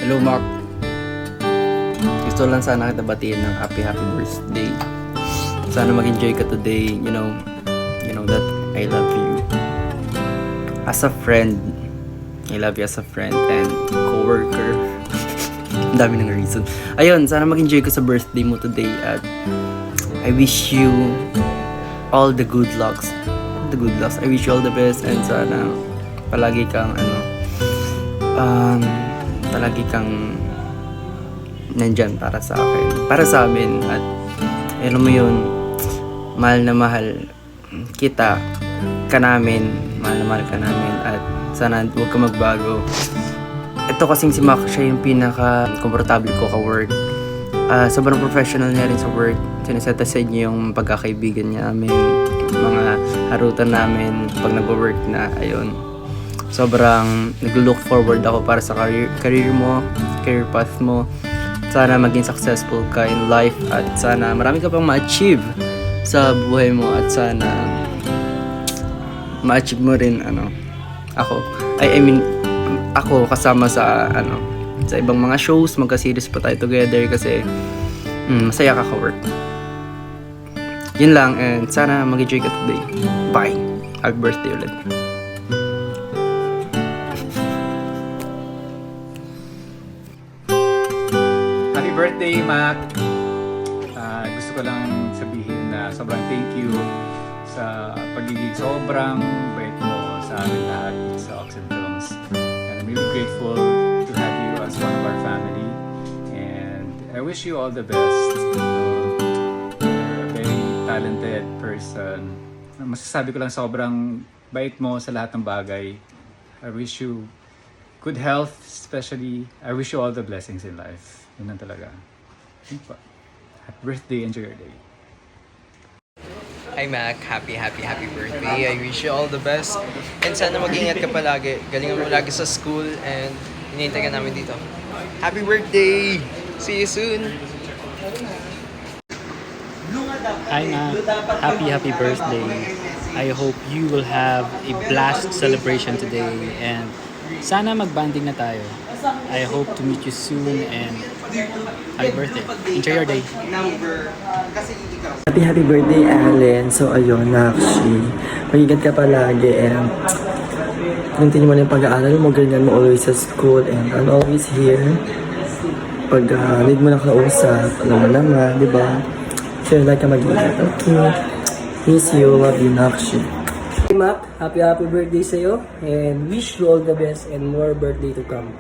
Hello, Mark. Gusto lang sana kita batiin ng happy birthday. Sana mag-enjoy ka today. You know that I love you. As a friend, I love you as a friend and co-worker. Ang dami ng reason. Ayun, sana mag-enjoy ka sa birthday mo today at I wish you all the good lucks. I wish you all the best and sana palagi kang nandyan para sa akin, para sa amin at alam mo yun, mahal na mahal kita ka namin, mahal ka namin at sana huwag ka magbago. Ito kasing si Mac, siya yung pinaka-komportable ko ka-work. Sobrang professional niya rin sa work. Sineset aside niya yung pagkakaibigan niya namin, mga harutan namin pag nag-work na, ayun. Sobrang nag-look forward ako para sa career mo, career path mo. Sana maging successful ka in life at sana marami ka pang ma-achieve sa buhay mo at sana ma-achieve mo rin ako kasama sa sa ibang mga shows, magka-series pa tayo together kasi masaya ka ka-work. Yun lang and sana mag-enjoy ka today. Bye! Happy birthday ulit. Happy birthday, Mac! Gusto ko lang sabihin na sobrang thank you sa pagiging sobrang bait mo sa amin lahat sa Oxen Films. And I'm really grateful to have you as one of our family. And I wish you all the best. You're a very talented person. Masasabi ko lang sobrang bait mo sa lahat ng bagay. I wish you good health, especially. I wish you all the blessings in life. Yun lang talaga. Happy birthday, enjoy your day. Hi Mac, happy birthday. I wish you all the best. And sana mag-ingat ka palagi. Galingan mo lagi sa school and hinihintay ka namin dito. Happy birthday! See you soon! Hi Mac, happy birthday. I hope you will have a blast celebration today and sana magbanding na tayo. I hope to meet you soon and happy birthday. Enjoy your day. Happy birthday, Allen. So, ayun, actually, mag-ingat ka palagi and continue mo na yung pag-aaral mo, ganyan mo always sa school and I'm always here. Pag need mo na kausap, alam mo naman, di ba? So, like ka mag-ingat. Okay. Miss you, love you, Nakshi. Hey Mac, happy birthday sa'yo and wish you all the best and more birthday to come.